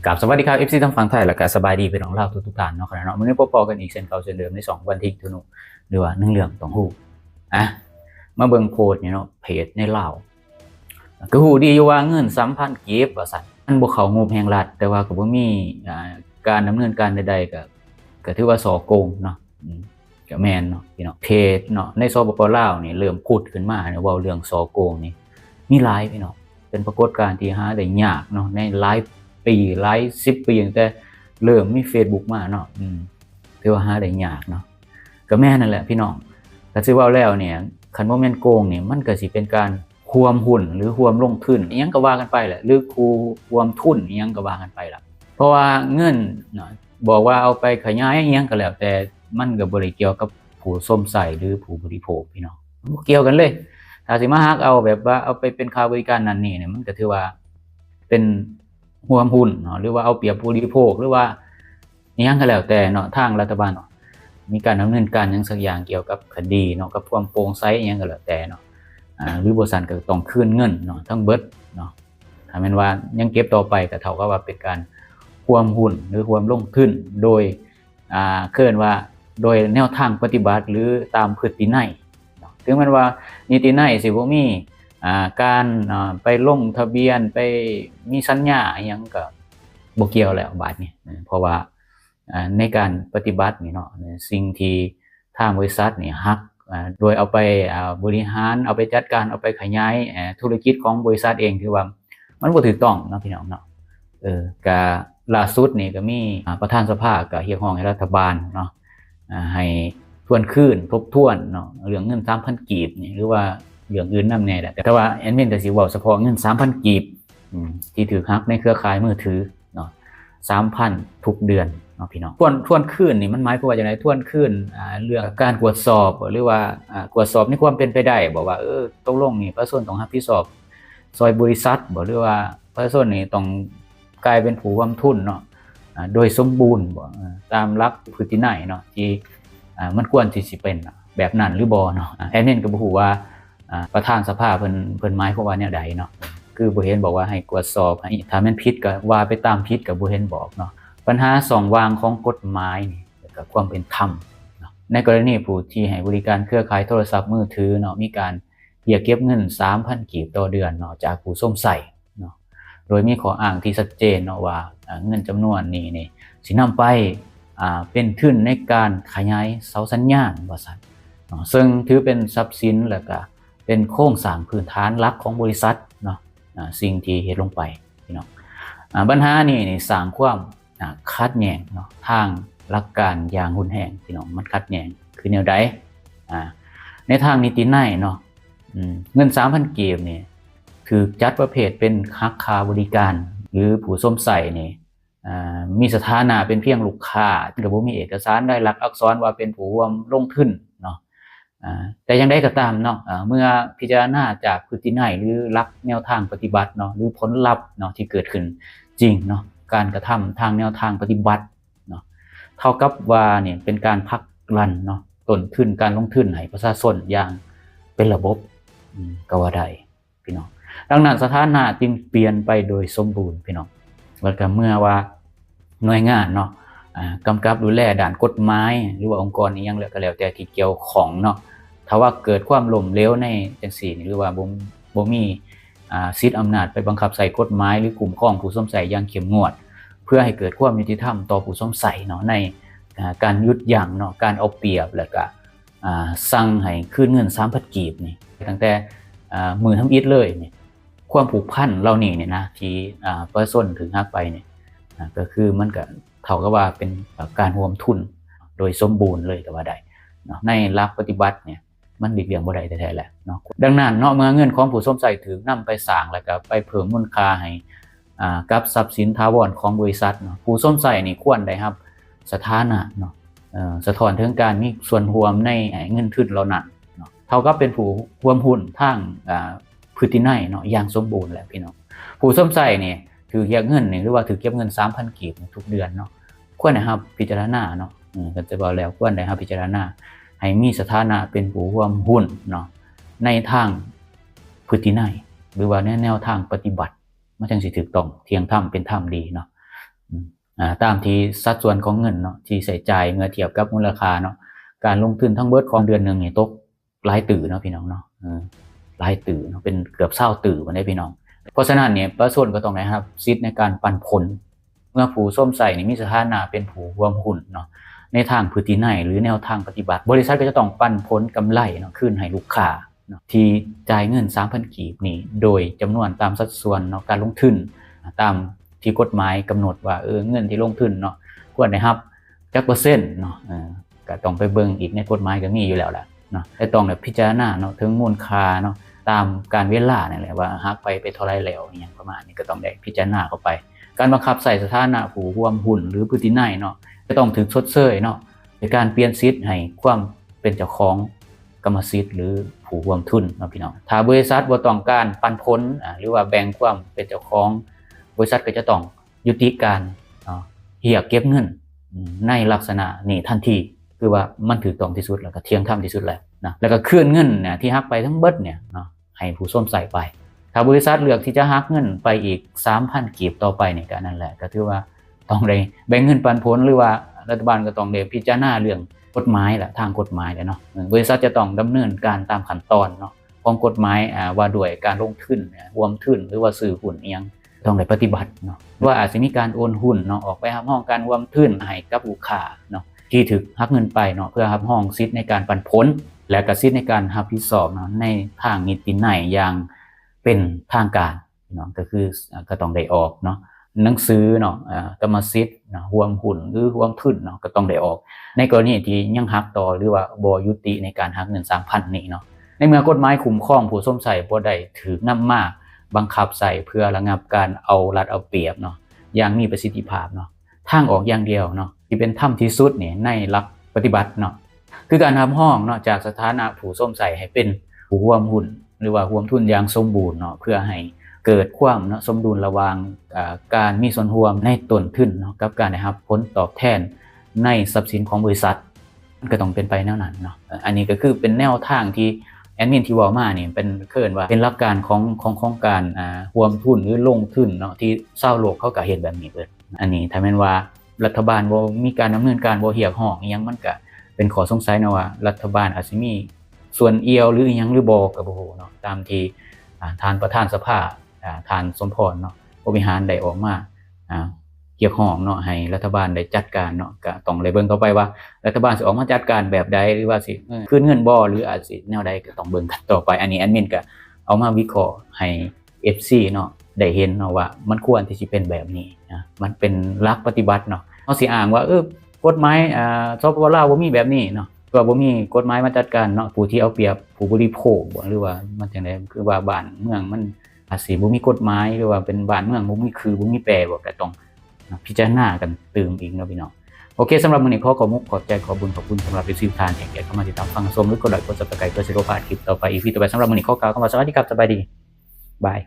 กับสวัสดีครับ FC ทั้งฝั่งไทยและก็สบายดีไปน้องเล่าทุกท่านเนาะขณะเนาะมื้อนี้พบกันอีกเช่นเก่าเช่นเดิมใน2วันที่ทุนุหรือว่า1เรื่องต้องฮู้อ่ะมาเบิ่งโพสต์นี่เนาะเพจในลาวก็ฮู้ดีอยู่ว่าเงิน3,000กีบว่าซั่นมันบ่เข้างบแห่งรัฐแต่ว่าก็บ่มีการดำเนินการใดๆก็ถือว่าส่อโกงเนาะก็แม่นเนาะพี่น้องเพจเนาะในสปปลาวนี่เริ่มพูดขึ้นมาเนาะเว้าเรื่องส่อโกงนี่มีหลายพี่น้องเป็นปรากฏการณ์ที่หาได้ยากเนาะในหลายปีหลาย10ปีตั้งแต่เริ่มมี Facebook มาเนาะถือว่าหาได้ยากเนาะก็แม่นั่นแหละพี่น้องแต่สิเว้าแล้วเนี่ยคันบ่แม่นโกงนี่มันก็สิเป็นการร่วมหุ้นหรือร่วมลงทุนอีหยังก็ว่ากันไปแหละหรือร่วมทุนอีหยังก็ว่ากันไปล่ะเพราะว่าเงินเนาะบอกว่าเอาไปขยายอีหยังก็แล้วแต่มันก็บ่ได้เกี่ยวกับผู้สวมใส่หรือผู้บริโภคพี่น้องบ่เกี่ยวกันเลยถ้าสิมาฮักเอาแบบว่าเอาไปเป็นค่าบริการนั่นนี่เนี่ยมันก็ถือว่าเป็นร่วมหุ้นเนาะหรือว่าเอาเปรียบผู้บริโภคหรือว่าอีหยังก็แล้วแต่เนาะทางรัฐบาลเนาะมีการดำเนินการหยังสักอย่างเกี่ยวกับคดีเนาะกับความโปร่งใสอีหยังก็แล้วแต่เนาะหรือบริษัทก็ต้องคืนเงินเนาะทั้งเบิดเนาะถ้าแม่นว่ายังเก็บต่อไปก็เท่ากับว่าเป็นการร่วมหุ้นหรือร่วมลงทุนโดยเรียกว่าโดยแนวทางปฏิบัติหรือตามพฤตินัยเนาะถึงแม้ว่านิตินัยสิบ่มีการไปลงทะเบียนไปมีสัญญาอิหยังก็บ่เกี่ยวแล้วบาดนี้เพราะว่าในการปฏิบัตินี่เนาะสิ่งที่ทางบริษัทนี่ฮักโดยเอาไปบริหารเอาไปจัดการเอาไปขยายธุรกิจของบริษัทเองถือว่ามันบ่ถูกต้องเนาะพี่น้องเนาะก็ล่าสุดนี่ก็มีประธานสภาก็เรียกร้องให้รัฐบาลเนาะให้ทวนคืนทบทวนเนาะเรื่องเงิน 3,000 กีบนี่หรือว่าเรื่องอื่นนำแน่แหละแต่ว่าแอดมินก็สิเว้าเฉพาะเงิน 3,000 กีบที่ถูกหักในเครือข่ายมือถือเนาะ 3,000 ทุกเดือนเนาะพี่น้องทวนคืนนี่มันหมายความว่าจังได๋ทวนคืนเรื่องการตรวจสอบหรือว่าตรวจสอบในความเป็นไปได้บ่ว่าตกลงนี่ประชาชนต้องรับผิดชอบซอยบริษัทบ่หรือว่าประชาชนนี่ต้องกลายเป็นผู้ร่วมทุนเนาะโดยสมบูรณ์บ่ตามหลักพฤตินัยเนาะที่มันควรที่สิเป็นแบบนั้นหรือบ่เนาะแอดมินก็บ่ฮู้ว่าประธานสภาเพิ่นหมายความว่าแนวใดเนาะคือบ่เห็นบอกว่าให้ตรวจสอบให้ถ้าแม่นผิดก็ว่าไปตามผิดก็บ่เห็นบอกเนาะปัญหาช่องว่างของกฎหมายนี่แล้วก็ความเป็นธรรมเนาะในกรณีผู้ที่ให้บริการเครือข่ายโทรศัพท์มือถือเนาะมีการเรียกเก็บเงิน 3,000 กีบต่อเดือนเนาะจากผู้สวมใส่เนาะโดยมีข้ออ้างที่ชัดเจนเนาะว่าเงินจำนวนนี้นี่สินำไปเป็นทุนในการขยายเสาสัญญาณว่าซั่นเนาะซึ่งถือเป็นทรัพย์สินแล้วก็เป็นโครงสร้างพื้นฐานหลักของบริษัทเนาะสิ่งที่เฮ็ดลงไปพี่น้องปัญหานี้นี่สร้างความขัดแย้งเนาะทางหลักการอย่างรุนแรงพี่น้องมันขัดแย้งคือแนวใดในทางนิตินัยเนาะเงิน 3,000 กีบนี่ถูกจัดประเภทเป็นหักค่าบริการหรือผู้สวมใส่นี่มีสถานะเป็นเพียงลูกค้าก็บ่มีเอกสารได้ลักษณ์อักษรว่าเป็นผู้ร่วมลงทุนเนาะแต่อย่างใดก็ตามเนาะเมื่อพิจารณาจากพฤตินัยหรือหลักแนวทางปฏิบัติเนาะหรือผลลัพธ์เนาะที่เกิดขึ้นจริงเนาะการกระทำทางแนวทางปฏิบัติเนาะเท่ากับว่าเนี่ยเป็นการพักรันเนาะต้นทุนการลงทุนให้ประชาชนอย่างเป็นระบบก็ว่าได้พี่น้องดังนั้นสถานะจึงเปลี่ยนไปโดยสมบูรณ์พี่น้องแล้วก็เมื่อว่าหน่วยงานเนาะกำกับดูแลด้านกฎหมายหรือว่าองค์กรอีหยังก็แล้วแต่ที่เกี่ยวข้องเนาะถ้าว่าเกิดความล้มเหลวในจังซี่หรือว่าบ่มีสิทธิ์อำนาจไปบังคับใส่กฎหมายหรือคุ้มครองผู้สวมใส่อย่างเข้มงวดเพื่อให้เกิดความยุติธรรมต่อผู้สวมใส่เนาะในการยุดยั้งเนาะการเอาเปรียบแล้วก็สั่งให้คืนเงิน 3,000 กีบนี่ตั้งแต่มือทำอิฐเลยนี่ความผูกพันเหล่านี้เนี่ยนะที่ประชาชนถึงหักไปเนี่ยก็คือมันก็เท่ากับว่าเป็นการร่วมทุนโดยสมบูรณ์เลยก็ว่าได้เนาะในหลักปฏิบัติเนี่ยมันหลีกเลี่ยงบ่ได้แท้ๆแหละเนาะดังนั้นเนาะเมื่อเงินของผู้สวมใส่ถูกนำไปสร้างแล้วก็ไปเพิ่มมูลค่าให้กับทรัพย์สินถาวรของบริษัทเนาะผู้สวมใส่นี่ควรได้รับสถานะเนาะสะท้อนถึงการมีส่วนร่วมในเงินทุนเหล่านั้นเนาะเท่ากับเป็นผู้ร่วมหุ้นทางพฤตินัยเนาะอย่างสมบูรณ์แล้วพี่น้องผู้สวมใส่นี่ถือเก็บเงินนี่หรือว่าถือเก็บเงิน 3,000 กีบทุกเดือนเนาะควรนะครับพิจารณาเนาะก็จะบอกแล้วควรได้ครับพิจารณาให้มีสถานะเป็นผู้ร่วมหุ้นเนาะในทางพฤตินัยหรือว่าในแนวทางปฏิบัติมันจังสิถูกต้องเที่ยงธรรมเป็นธรรมดีเนาะ ตามที่สัดส่วนของเงินเนาะที่ใส่จ่ายเมื่อเทียบกับมูลค่าเนาะการลงทุนทั้งเบิดของเดือนนึงนี่ตกหลายตื่อเนาะพี่น้องเนาะหลายตื่อเนาะเป็นเกือบ20ตื่อบ่ได้พี่น้องเพราะฉะนั้นเนี่ยประชาชนก็ต้องได้รับสิทธิ์ในการปันผลเมื่อผู้ส้มใส่นี่มีสถานะเป็นผู้ร่วมหุ้นเนาะในทางพฤตินัยหรือแนวทางปฏิบัติบริษัทก็จะต้องปันผลกำไรเนาะคืนให้ลูกค้าเนาะที่จ่ายเงิน 3,000 กีบนี่โดยจำนวนตามสัดส่วนเนาะการลงทุนตามที่กฎหมายกำหนดว่าเงินที่ลงทุนเนาะควรได้รับจักเปอร์เซ็นต์เนาะก็ต้องไปเบิ่งอีกในกฎหมายก็มีอยู่แล้วแหละเนาะแต่ต้องพิจารณาเนาะถึงมูลค่าเนาะตามการเวลานั่นแหละว่าหักไปเท่าไรแล้วอย่างประมาณนี้ก็ต้องได้พิจารณาเข้าไปการบังคับใส่สถานะผู้ร่วมหุ้นหรือพฤตินัยเนาะจะต้องถึงชดเชยเนาะในการเปลี่ยนสิทธิ์ให้ความเป็นเจ้าของกรรมสิทธิ์หรือผู้ร่วมทุนเนาะพี่น้องถ้าบริษัทบ่ต้องการปันผลหรือว่าแบ่งความเป็นเจ้าของบริษัทก็จะต้องยุติการเรียกเก็บเงินในลักษณะนี้ทันทีคือว่ามันถูกต้องที่สุดแล้วก็เที่ยงธรรมที่สุดแล้วนะแล้วก็คืนเงินเนี่ยที่หักไปทั้งเบิดเนี่ยเนาะให้ผู้ส้มใส่ไปถ้าบริษัทเลือกที่จะหักเงินไปอีก 3,000 กีบต่อไปเนี่ยก็นั่นแหละก็ถือว่าต้องได้แบ่งเงินปันผลหรือว่ารัฐบาลก็ต้องได้พิจารณาเรื่องกฎหมายแหละทางกฎหมายเนาะบริษัทจะต้องดำเนินการตามขั้นตอนเนาะของกฎหมายว่าด้วยการลงทุนรวมทุนหรือว่าซื้อหุ้นเอียงต้องได้ปฏิบัติเนาะว่าอาจจะมีการโอนหุ้นเนาะออกไปห้องการรวมทุนให้กับลูกค้าเนาะที่ถึกหักเงินไปเนาะเพื่อรับห้องสิทธิ์ในการปันผลและก็สิทธิ์ในการรับผิดชอบเนาะในทางนิตินัยอย่างเป็นทางการเนาะก็คือก็ต้องได้ออกเนาะหนังสือเนาะกรรมสิทธิ์เนาะรวมหุ้นหรือรวมทุนเนาะก็ต้องได้ออกในกรณีที่ยังหักต่อหรือว่าบ่ยุติในการหักเงิน 3,000 นี้เนาะในเมื่อกฎหมายคุ้มครองผู้ส้มใส่บ่ได้ถูกนำมาบังคับใส่เพื่อระงับการเอารัดเอาเปรียบเนาะอย่างมีประสิทธิภาพเนาะทางออกอย่างเดียวเนาะที่เป็นธรรมที่สุดเนี่ยในหลักปฏิบัติเนาะคือการทำห้องเนาะจากสถานะผู้ส้มใส่ให้เป็นผู้ร่วมหุ้นหรือว่าร่วมทุนอย่างสมบูรณ์เนาะเพื่อให้เกิดความเนาะสมดุลระหว่างการมีส่วนร่วมในต้นทุนเนาะกับการได้รับผลตอบแทนในทรัพย์สินของบริษัทมันก็ต้องเป็นไปแนวนั้นเนาะอันนี้ก็คือเป็นแนวทางที่แอดมินที่ว่ามาเนี่ยเป็นเคินว่าเป็นหลักการของการร่วมทุนหรือลงทุนเนาะที่ชาวโลกเขาก็เห็นแบบนี้เบิดอันนี้ถ้าแม่นว่ารัฐบาลบ่มีการดำเนินการบ่เหียกห้องอีหยังมันก็เป็นข้อสงสัยนะว่ารัฐบาลอาจสิมีส่วนเอียวหรืออีหยังหรือบ่ก็บ่ฮู้เนาะตามที่ท่านประธานสภาท่านสมพรเนาะบริหารได้ออกมาเกี่ยวข้องเนาะให้รัฐบาลได้จัดการเนาะก็ต้องเลยเบิ่งต่อไปว่ารัฐบาลสิออกมาจัดการแบบใดหรือว่าสิคืนเงินบ่หรืออาจสิแนวใดก็ต้องเบิ่งกันต่อไปอันนี้แอดมินก็เอามาวิเคราะห์ให้ FC เนาะได้เห็นเนาะว่ามันควรที่สิเป็นแบบนี้นะมันเป็นหลักปฏิบัติเนาะเฮาสิอ้างว่ากฎหมายสปปลาวบ่มีแบบนี้เนาะว่าบ่มีกฎหมายมาจัดการเนาะผู้ที่เอาเปรียบผู้บริโภคบ่หรือว่ามันจังได๋คือว่าบ้านเมืองมันอาจสิบ่มีกฎหมายหรือว่าเป็นบ้านเมืองบ่มีคือบ่มีแปรบ่ก็ต้องพิจารณากันตื่มอีกเนาะพี่น้องโอเคสำหรับมื้อนี้ขอมุกขอบใจขอบคุณสำหรับที่ทานที่เข้ามาติดตามฟังชมหรือกดไลค์กด Subscribe เพื่อสิบ่พลาดคลิปต่อไปอีกทีต่อไปสำหรับมื้อนี้ขอกล่าวคำว่าสวัสดีครับสบายดีบาย